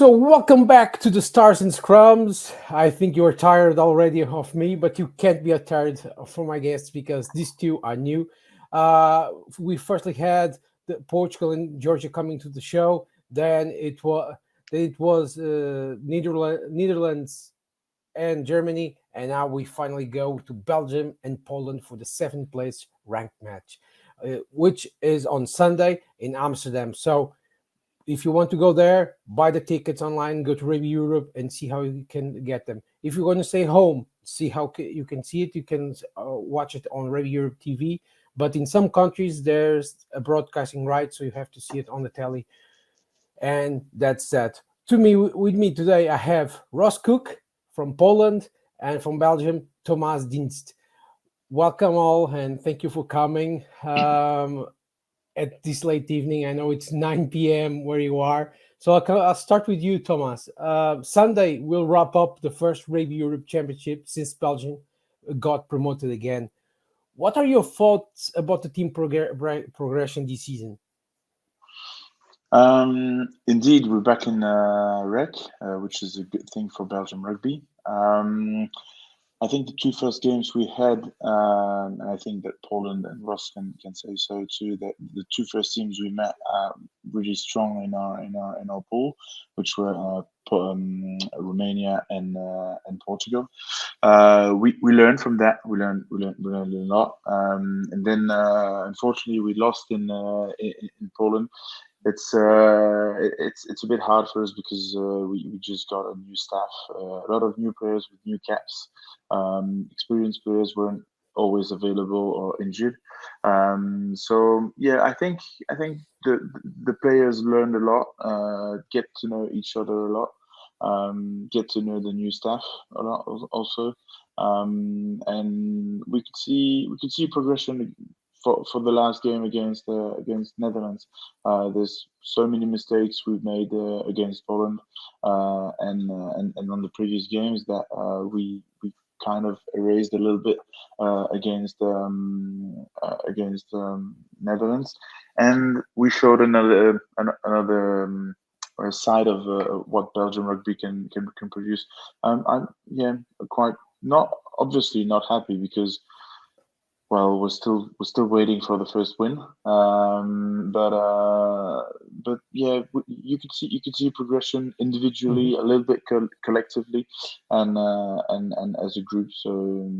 So, welcome back to the Stars and Scrums. I think you're tired already of me, but you can't be tired for my guests because these two are new. We firstly had Portugal and Georgia coming to the show. Then it was Netherlands and Germany, and now we finally go to Belgium and Poland for the seventh place ranked match, which is on Sunday in Amsterdam. So if you want to go there, buy the tickets online, go to Rugby Europe and see how you can get them. If you're going to stay home, see how you can see it. You can watch it on Rugby Europe TV. But in some countries, there's a broadcasting right, so you have to see it on the telly. And that's that. To me, with me today, I have Ross Cooke from Poland and from Belgium, Thomas Dienst. Welcome all, and thank you for coming. At this late evening. I know it's 9 p.m. where you are. So I'll start with you, Thomas. Sunday, we'll wrap up the first Rugby Europe Championship since Belgium got promoted again. What are your thoughts about the team progression this season? Indeed, we're back in rec, which is a good thing for Belgium rugby. I think the two first games we had, and I think that Poland and Ross can say so too, that the two first teams we met are really strong in our pool, which were Romania and Portugal. We learned from that. We learned a lot. And then unfortunately we lost in Poland. It's a bit hard for us because we just got a new staff, a lot of new players with new caps. Experienced players weren't always available or injured. So yeah, I think the players learned a lot, get to know each other a lot, get to know the new staff a lot also, and we could see progression for the last game against Netherlands. There's so many mistakes we've made against Poland, and on the previous games that we kind of erased a little bit against Netherlands, and we showed another side of what Belgian rugby can produce. I'm yeah quite not obviously not happy because well, we're still waiting for the first win. But yeah, you could see progression individually, Mhm. a little bit collectively, and as a group. So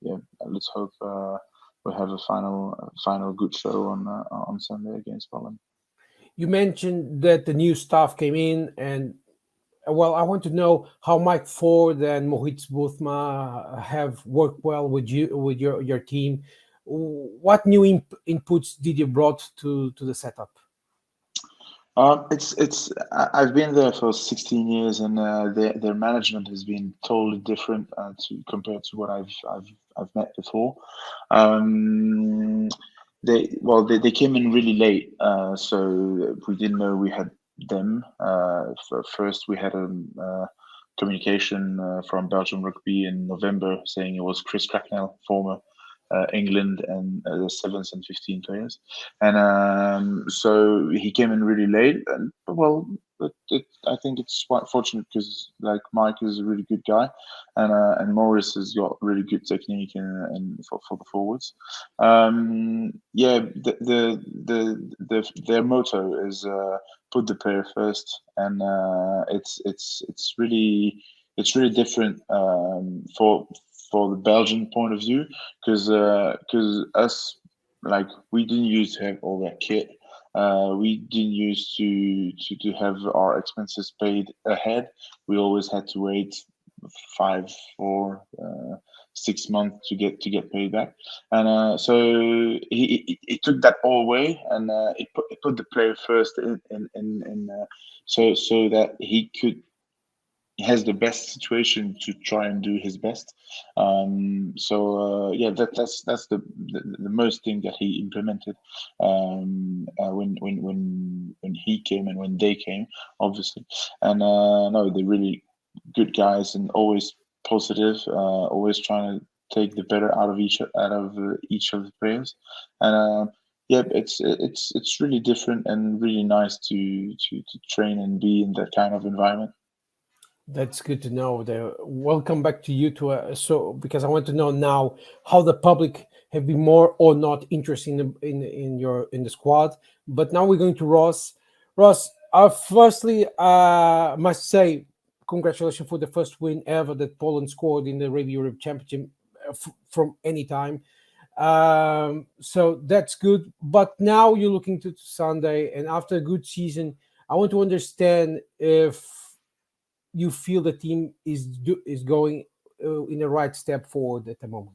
yeah, let's hope we have a final good show on Sunday against Poland. You mentioned that the new staff came in, and well, I want to know how Mike Ford and Mohit Boothma have worked well with you, with your team. What new inputs did you brought to the setup? I've been there for 16 years, and their management has been totally different to compared to what I've met before. Um, they came in really late, so we didn't know we had them. First, we had a communication from Belgium Rugby in November saying it was Chris Cracknell, former England and the sevens and 15 players, and so he came in really late. And well, I think it's quite fortunate because like Mike is a really good guy, and Morris has got really good technique and for the forwards. Yeah, their motto is put the player first, and it's really different for the Belgian point of view because us like we didn't used to have all that kit. We didn't used to have our expenses paid ahead. We always had to wait 5, 4, 6 months to get paid back, and so he took that all away, and it put the player first so that he has the best situation to try and do his best. So yeah, that's the most thing that he implemented when he came and when they came, obviously. And no, they're really good guys and always positive, always trying to take the better out of each of the players. And yeah, it's really different and really nice to train and be in that kind of environment. That's good to know. Welcome back to you to so because I want to know now how the public have been more or not interested in the squad. But now we're going to Ross. Ross, firstly, must say congratulations for the first win ever that Poland scored in the Rugby Europe Championship from any time. So that's good. But now you're looking to Sunday, and after a good season, I want to understand if you feel the team is going in the right step forward at the moment.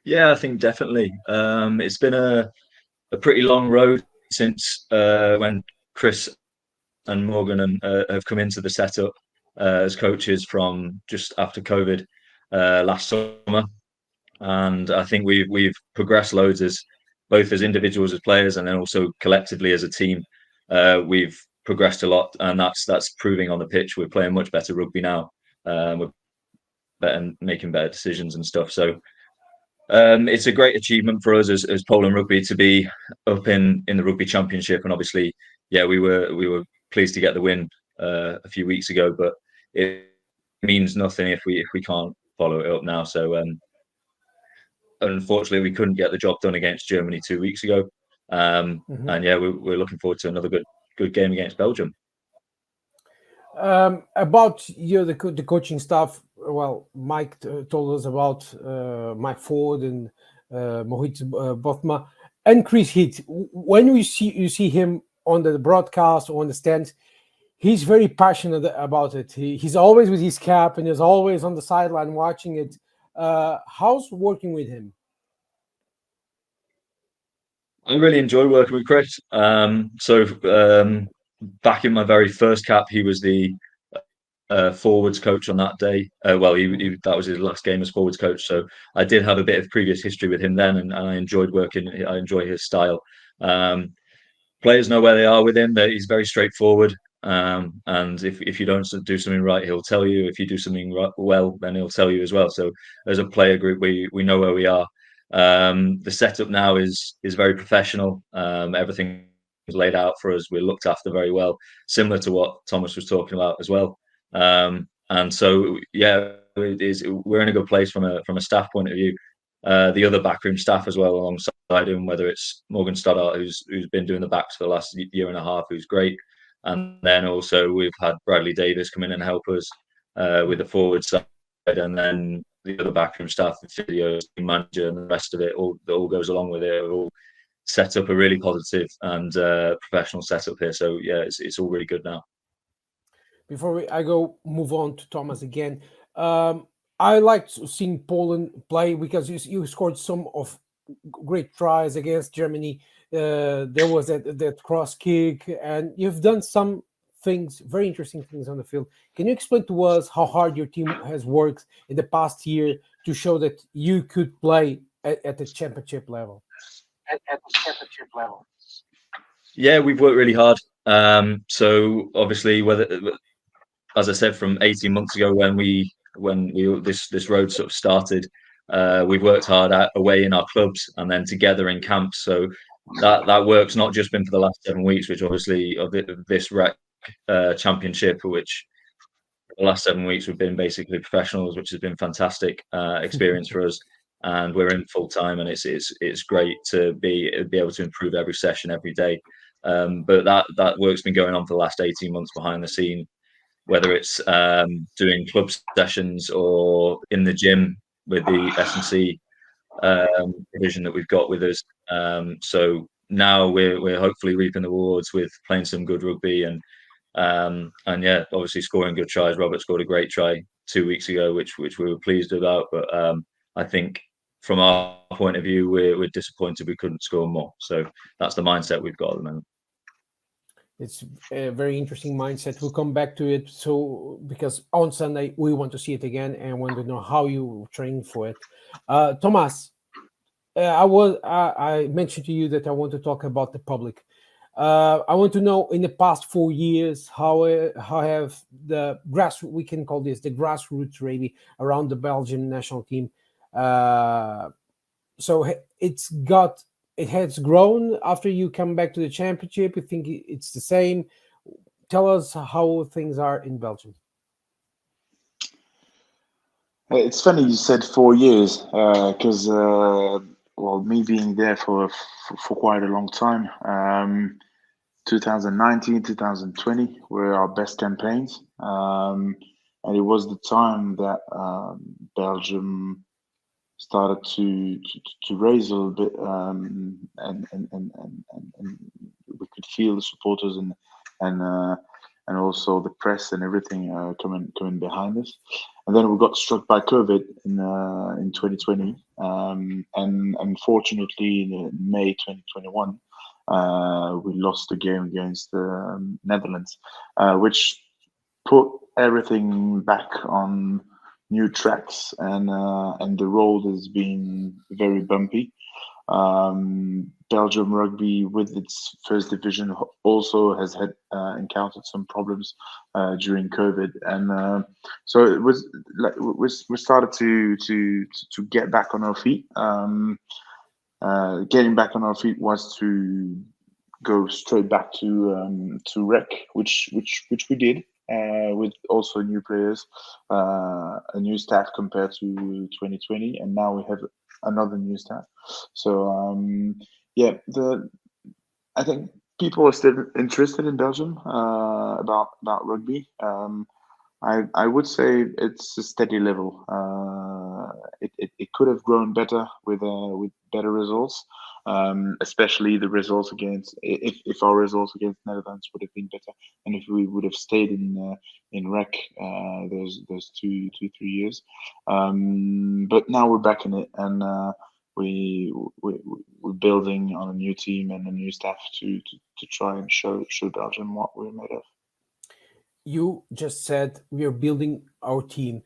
Yeah, I think definitely. It's been a pretty long road since when Chris and Morgan have come into the setup as coaches from just after COVID last summer, and I think we've progressed loads as both as individuals as players, and then also collectively as a team. We've progressed a lot, and that's proving on the pitch. We're playing much better rugby now. We're better, making better decisions and stuff. So it's a great achievement for us as Poland Rugby to be up in the Rugby Championship, and obviously, yeah, we were pleased to get the win a few weeks ago, but it means nothing if we can't follow it up now. So unfortunately, we couldn't get the job done against Germany 2 weeks ago, Mhm. and yeah, we're looking forward to another good game against Belgium. About the coaching staff. Well, Mike told us about Mike Ford and Mohit Bothma and Chris Heath. When you see him on the broadcast or on the stands, he's very passionate about it. He's always with his cap and is always on the sideline watching it. How's working with him? I really enjoyed working with Chris. Back in my very first cap, he was the forwards coach on that day. Well, that was his last game as forwards coach. So I did have a bit of previous history with him then, and I enjoyed working. I enjoy his style. Um, Players know where they are with him. That he's very straightforward. And if you don't do something right, he'll tell you. If you do something well, then he'll tell you as well. So as a player group, we know where we are. The setup now is very professional. Everything is laid out for us. We're looked after very well, similar to what Thomas was talking about as well. And so yeah, it is. We're in a good place from a staff point of view. The other backroom staff as well alongside him, whether it's Morgan Stoddart, who's been doing the backs for the last year and a half, who's great, and then also we've had Bradley Davis come in and help us with the forward side, and then the other backroom staff, the physio, team manager, and the rest of it, all that all goes along with it. We're all set up a really positive and professional setup here. So yeah, it's all really good now. Before I go move on to Thomas again, um, I liked seeing Poland play because you scored some of great tries against Germany. There was that cross kick, and you've done some things, very interesting things on the field. Can you explain to us how hard your team has worked in the past year to show that you could play at the championship level? At the championship level. Yeah, we've worked really hard. So obviously, whether as I said, from 18 months ago when we this road sort of started, we've worked hard away in our clubs and then together in camps. So that work's not just been for the last 7 weeks, which obviously of this rec championship, which the last 7 weeks we've been basically professionals, which has been fantastic experience for us. And we're in full time, and it's great to be able to improve every session every day. But that work's been going on for the last 18 months behind the scene, whether it's doing club sessions or in the gym with the S&C division that we've got with us. So now we're hopefully reaping the rewards with playing some good rugby and yeah, obviously scoring good tries. Robert scored a great try 2 weeks ago, which we were pleased about. But I think from our point of view, we're disappointed we couldn't score more. So that's the mindset we've got at the moment. It's a very interesting mindset. We'll come back to it. So, because on Sunday we want to see it again and want to know how you train for it. Thomas, I mentioned to you that I want to talk about the public. I want to know in the past 4 years how have the we can call this the grassroots really around the Belgian national team uh, so it has grown after you come back to the championship. You think it's the same? Tell us how things are in Belgium. It's funny you said 4 years, because well, me being there for quite a long time. 2019, 2020 were our best campaigns, and it was the time that Belgium started to raise a little bit, and we could feel the supporters and uh, and also the press and everything coming behind us. And then we got struck by COVID in 2020, and unfortunately in May 2021 we lost the game against the Netherlands, which put everything back on new tracks, and the road has been very bumpy. Belgium rugby, with its first division, also has had encountered some problems during COVID, and so it was like we started to get back on our feet. Getting back on our feet was to go straight back to rec, which we did, with also new players, a new staff compared to 2020, and now we have another new staff. So yeah, the I think people are still interested in Belgium, about rugby. I would say it's a steady level. It could have grown better with better results, especially the results against, if our results against Netherlands would have been better, and if we would have stayed in rec those 2 3 years. But now we're back in it, and we're building on a new team and a new staff to try and show Belgium what we're made of. You just said we are building our team.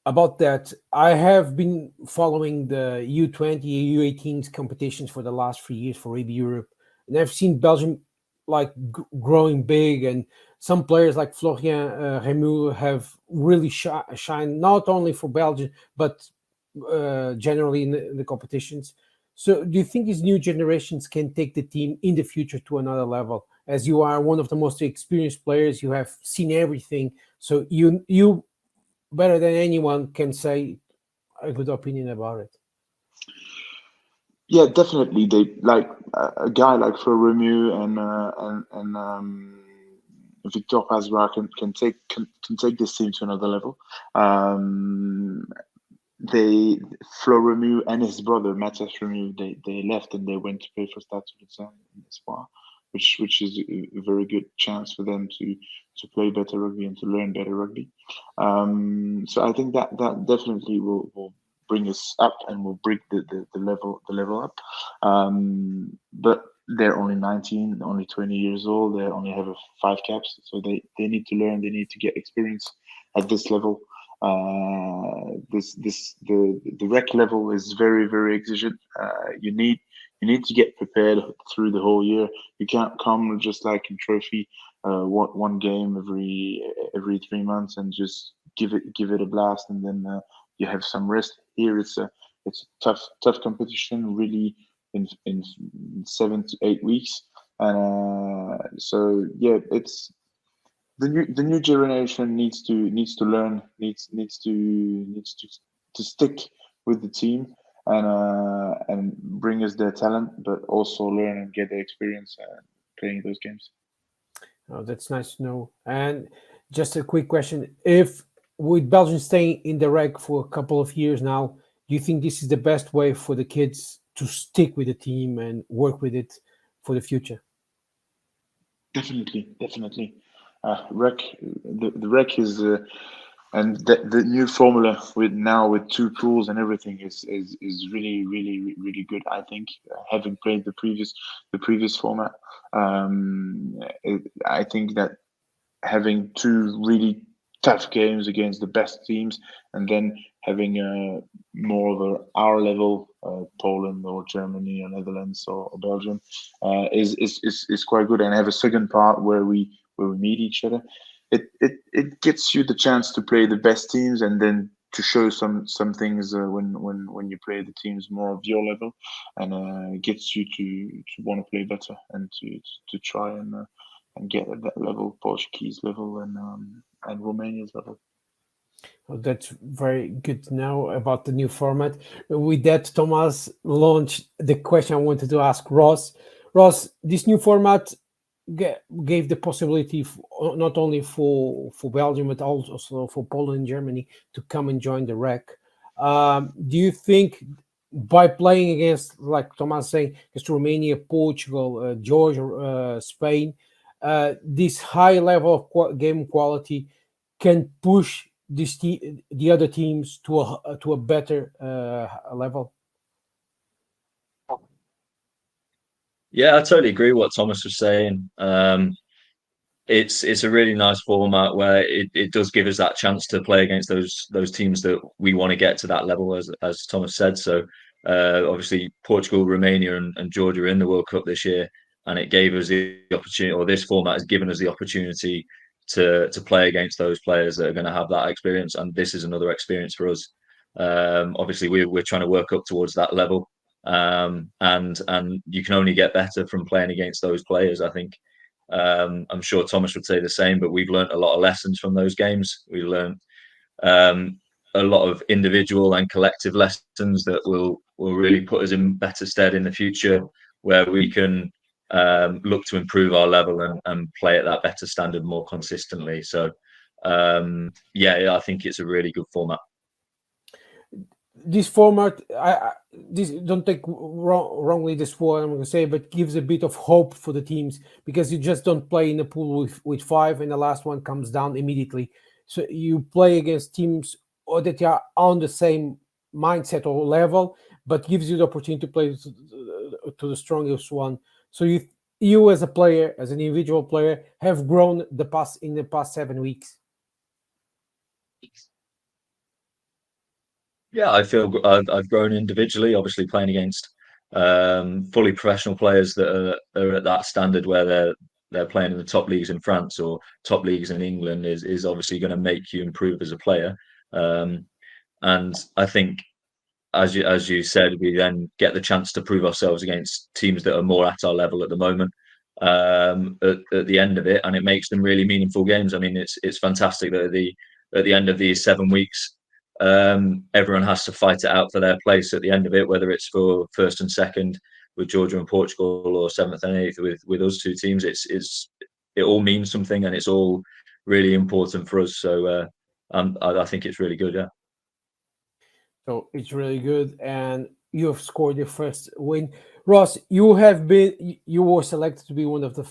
About that, I have been following the U20, U18s competitions for the last 3 years for Rugby Europe, and I've seen Belgium like growing big, and some players like Florian Remu have really shined not only for Belgium but generally in the competitions. So, do you think these new generations can take the team in the future to another level? As you are one of the most experienced players, you have seen everything, so you better than anyone can say a good opinion about it. Yeah, definitely. They like a guy like Remu and Victor Pazra can take this team to another level. Um, they Flo Remu and his brother Matthias Remu, they left and they went to play for Stade Toulousain in Espoir, which is a very good chance for them to play better rugby and to learn better rugby. So I think that definitely will bring us up and will bring the level up. But they're only 19, only 20 years old. They only have 5 caps, so they need to learn. They need to get experience at this level. The rec level is very very exigent. You need to get prepared through the whole year. You can't come just like in trophy, one game every 3 months and just give it a blast, and then you have some rest. Here it's a tough competition, really, in 7 to 8 weeks, and so yeah, it's the new generation needs to learn, needs to stick with the team, and bring us their talent, but also learn and get the experience playing those games. Oh, that's nice to know. And just a quick question: if with Belgium staying in the reg for a couple of years now, do you think this is the best way for the kids to stick with the team and work with it for the future? Definitely. Rec the rec is, and the new formula with 2 pools and everything is really really good. I think, having played the previous format, I think that having 2 really tough games against the best teams, and then having more of our level, Poland or Germany or Netherlands or Belgium, is quite good, and have a second part where we meet each other. It gets you the chance to play the best teams, and then show some things when you play the teams more of your level, and gets you to want to play better and to try and get at that level, Portuguese level and Romania's level. Oh, that's very good to know about the new format. With that, Thomas launched the question I wanted to ask Ross. Ross, this new format gave the possibility not only for Belgium but also for Poland and Germany to come and join the REC. Do you think by playing against, like Thomas saying, against Romania, Portugal, Georgia, Spain, this high level of game quality can push the other teams to a better level? Yeah, I totally agree with what Thomas was saying. It's a really nice format where it does give us that chance to play against those teams that we want to get to that level, as Thomas said. So obviously Portugal, Romania, and Georgia are in the World Cup this year, and it gave us the opportunity, or this format has given us the opportunity to play against those players that are going to have that experience, and this is another experience for us. Obviously, we're trying to work up towards that level, and you can only get better from playing against those players, I think. I'm sure Thomas would say the same, but we've learned a lot of lessons from those games. We learned a lot of individual and collective lessons that will really put us in better stead in the future, where we can look to improve our level and play at that better standard more consistently. So, yeah, I think it's a really good format. This format, this don't take wrongly this word I'm going to say, but gives a bit of hope for the teams, because you just don't play in a pool with five and the last one comes down immediately. So you play against teams or that are on the same mindset or level, but gives you the opportunity to play to the strongest one. So you as a player, as an individual player, have grown in the past 7 weeks. Yeah, I feel I've grown individually. Obviously, playing against fully professional players that are at that standard where they're playing in the top leagues in France or top leagues in England is obviously going to make you improve as a player. And I think, as you said, we then get the chance to prove ourselves against teams that are more at our level at the moment. At the end of it, and it makes them really meaningful games. I mean, it's fantastic that at the end of these 7 weeks, everyone has to fight it out for their place at the end of it, whether it's for first and second with Georgia and Portugal, or seventh and eighth with us two teams. It all means something, and it's all really important for us. So I think it's really good. Yeah. So it's really good, and you have scored your first win. Ross, you were selected to be one of the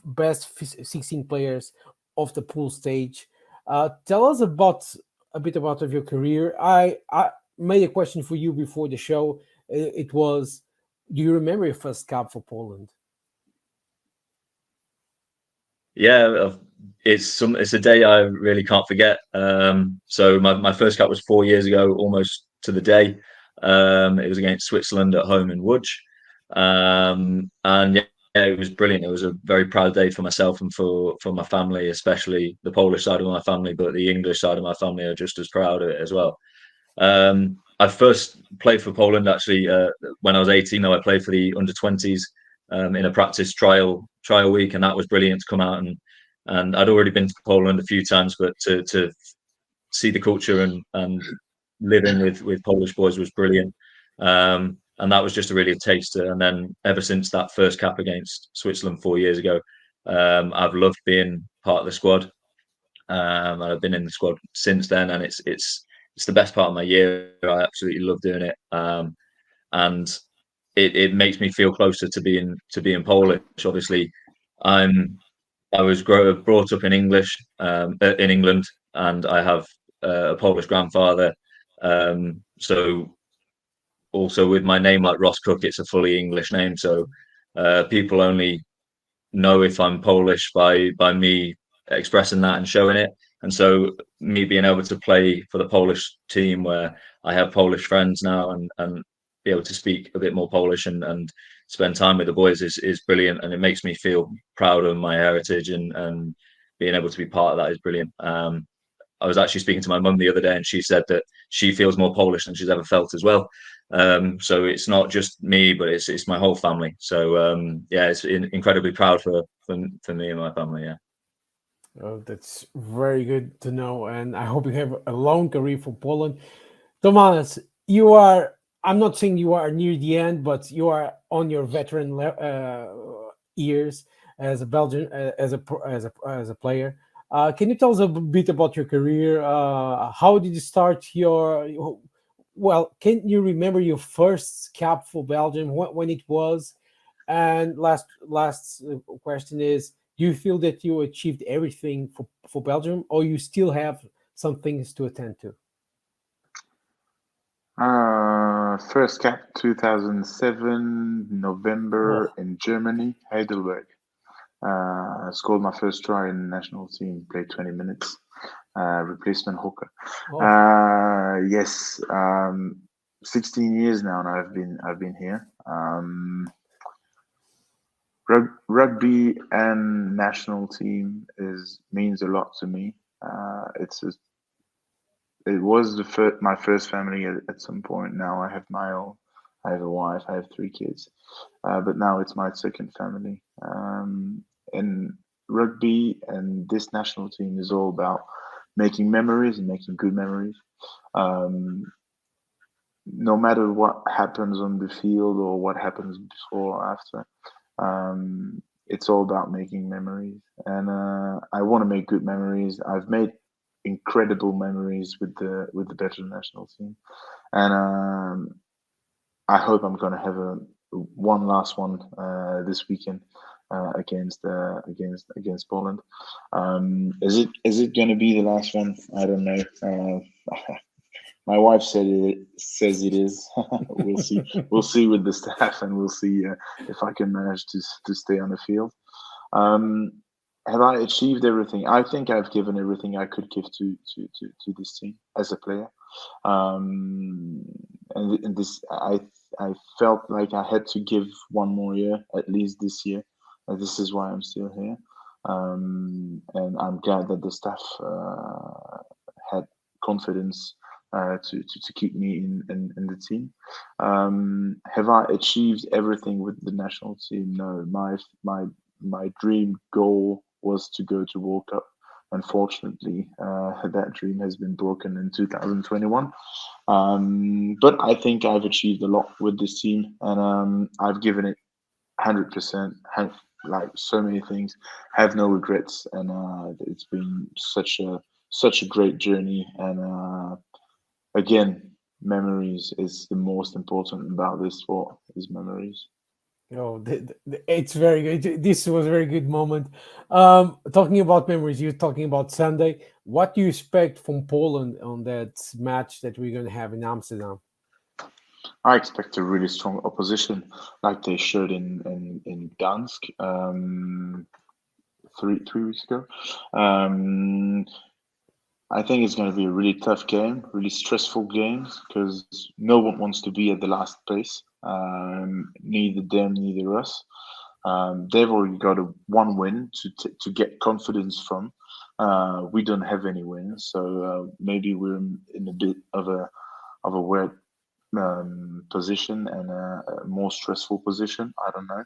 best 16 players of the pool stage. Tell us a bit about of your career. I made a question for you before the show. It was, do you remember your first cap for Poland? Yeah, it's a day I really can't forget. So my first cap was 4 years ago, almost to the day. It was against Switzerland at home in Łódź, and yeah, it was brilliant. It was a very proud day for myself and for my family, especially the Polish side of my family, but the English side of my family are just as proud of it as well. I first played for Poland actually when I was 18. Though I played for the under-20s in a practice trial week, and that was brilliant to come out and I'd already been to Poland a few times, but to see the culture and living with Polish boys was brilliant. And that was just a really taster. And then ever since that first cap against Switzerland 4 years ago, I've loved being part of the squad. And I've been in the squad since then, and it's the best part of my year. I absolutely love doing it, and it makes me feel closer to being Polish. Obviously, I was brought up in in England, and I have a Polish grandfather. So also with my name, like Ross Cooke, it's a fully English name. So people only know if I'm Polish by me expressing that and showing it. And so me being able to play for the Polish team, where I have Polish friends now, and be able to speak a bit more Polish and spend time with the boys is brilliant, and it makes me feel proud of my heritage, and being able to be part of that is brilliant. I was actually speaking to my mum the other day, and she said that she feels more Polish than she's ever felt as well. So it's not just me, but it's my whole family. So yeah, it's incredibly proud for me and my family. Yeah. Oh, that's very good to know, and I hope you have a long career for Poland. Tomas, you are. I'm not saying you are near the end, but you are on your veteran years as a Belgian, as a player. Can you tell us a bit about your career? How did you start your? Well, can you remember your first cap for Belgium? When it was? And last question is: do you feel that you achieved everything for Belgium, or you still have some things to attend to? First cap 2007 November Oh, in Germany, Heidelberg. Scored my first try in the national team. Played 20 minutes. Replacement hooker. oh, Yes. 16 years now, and I've been here. Rugby and national team is means a lot to me. It was my first family at some point. Now I have my own. I have a wife. I have three kids. But now it's my second family. And rugby and this national team is all about making memories and making good memories. Um, no matter what happens on the field or what happens before or after, it's all about making memories. And I want to make good memories. I've made incredible memories with the Belgian national team, and I hope I'm gonna have a one last one this weekend against Poland. Is it gonna be the last one? I don't know. My wife says it is. We'll see. We'll see with the staff, and we'll see if I can manage to stay on the field. Um, have I achieved everything? I think I've given everything I could give to this team as a player. Um, and this, I felt like I had to give one more year, at least this year. And this is why I'm still here. And I'm glad that the staff had confidence to keep me in the team. Have I achieved everything with the national team? No. My dream goal was to go to World Cup. Unfortunately, that dream has been broken in 2021. But I think I've achieved a lot with this team, and I've given it 100%. Have like so many things, have no regrets, and it's been such a great journey. And again, memories is the most important about this sport. Is memories. oh, it's very good. This was a very good moment. Talking about memories, you're talking about Sunday. What do you expect from Poland on that match that we're going to have in Amsterdam? I expect a really strong opposition, like they showed in Dansk. 3 weeks ago. Um, I think it's going to be a really tough game, really stressful game, because no one wants to be at the last place. Neither them, neither us. They've already got one win to get confidence from. We don't have any wins, so maybe we're in a bit of a weird position and a more stressful position. I don't know.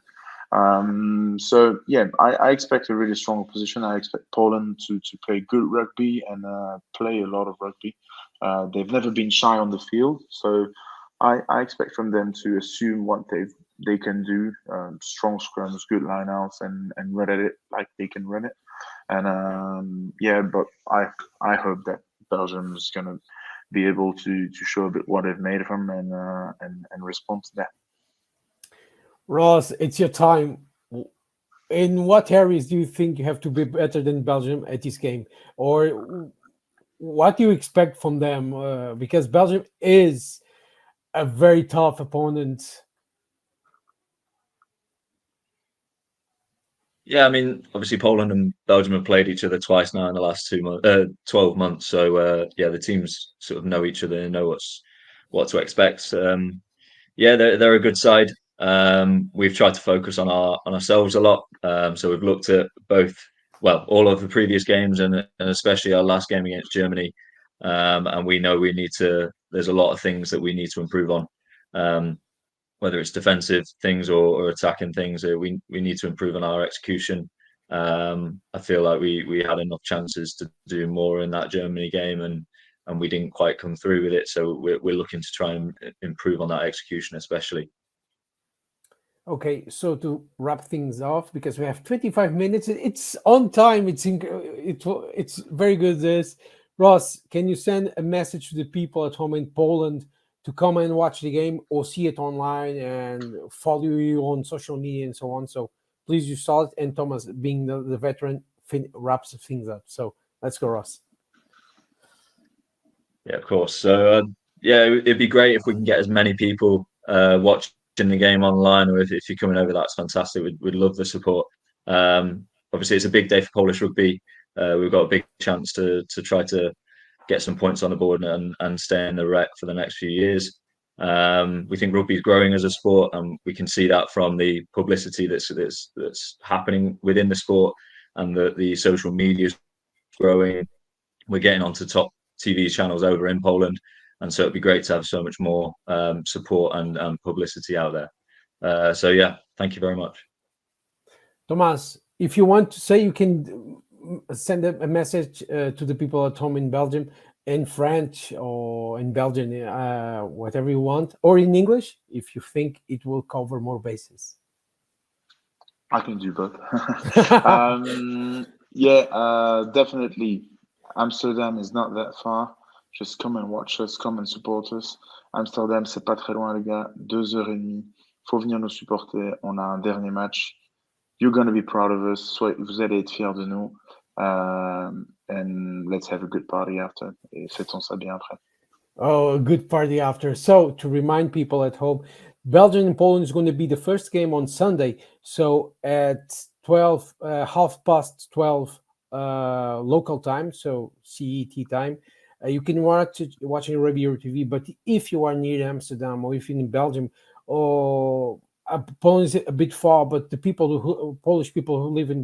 So yeah, I expect a really strong opposition. I expect Poland to play good rugby and play a lot of rugby. They've never been shy on the field, so I expect from them to assume what they can do. Strong scrums, good lineouts, and run at it like they can run it. And yeah, but I hope that Belgium is gonna be able to show a bit what they've made of them and respond to that. Ross, it's your time. In what areas do you think you have to be better than Belgium at this game? Or what do you expect from them? Because Belgium is a very tough opponent. Yeah, I mean, obviously Poland and Belgium have played each other twice now in the last 2 months, 12 months. So yeah, the teams sort of know each other and know what to expect. Yeah, they're a good side. We've tried to focus on ourselves a lot. So we've looked at both, well, all of the previous games and especially our last game against Germany. And we know we need to there's a lot of things that we need to improve on. Whether it's defensive things or attacking things, we need to improve on our execution. I feel like we had enough chances to do more in that Germany game, and we didn't quite come through with it. So we're looking to try and improve on that execution, especially. Okay, so to wrap things off, because we have 25 minutes, it's on time. It's very good. This, Ross, can you send a message to the people at home in Poland to come and watch the game or see it online and follow you on social media and so on? So please, you start, and Thomas, being the veteran, wraps things up. So let's go, Ross. Yeah, of course. So yeah, it'd be great if we can get as many people watching the game online, or if you're coming over, that's fantastic. We'd love the support. Obviously, it's a big day for Polish rugby. We've got a big chance to try to get some points on the board and stay in the rec for the next few years. We think rugby is growing as a sport, and we can see that from the publicity that's happening within the sport, and the social media is growing. We're getting onto top TV channels over in Poland, and so it'd be great to have so much more support and publicity out there. So yeah, thank you very much. Thomas, if you want to say, you can send a message to the people at home in Belgium, in French or in Belgian, whatever you want, or in English, if you think it will cover more bases. I can do both. Definitely. Amsterdam is not that far. Just come and watch us, come and support us. Amsterdam, c'est pas très loin, les gars. 2h30. Faut venir nous supporter. On a un dernier match. You're going to be proud of us. Vous allez être fiers de nous. And let's have a good party after. Et fêtons ça bien après. Oh, a good party after. So, to remind people at home, Belgium and Poland is going to be the first game on Sunday. So, at 12, 12:30 local time, so CET time, you can watch Rugby Europe TV. But if you are near Amsterdam, or if you're in Belgium, or Poland is a bit far, but the Polish people who live in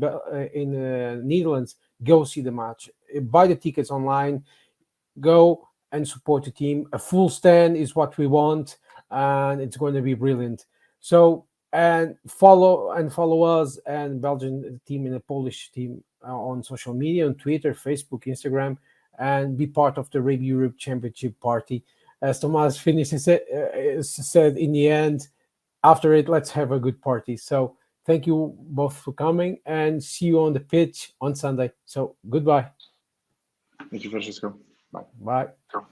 Netherlands, go see the match. Buy the tickets online. Go and support the team. A full stand is what we want, and it's going to be brilliant. So, and follow us and Belgian team and the Polish team on social media, on Twitter, Facebook, Instagram, and be part of the Rugby Europe Championship party. As Thomas said in the end, after it, let's have a good party. So thank you both for coming, and see you on the pitch on Sunday. So goodbye. Thank you, Francisco. Bye. Bye. Ciao.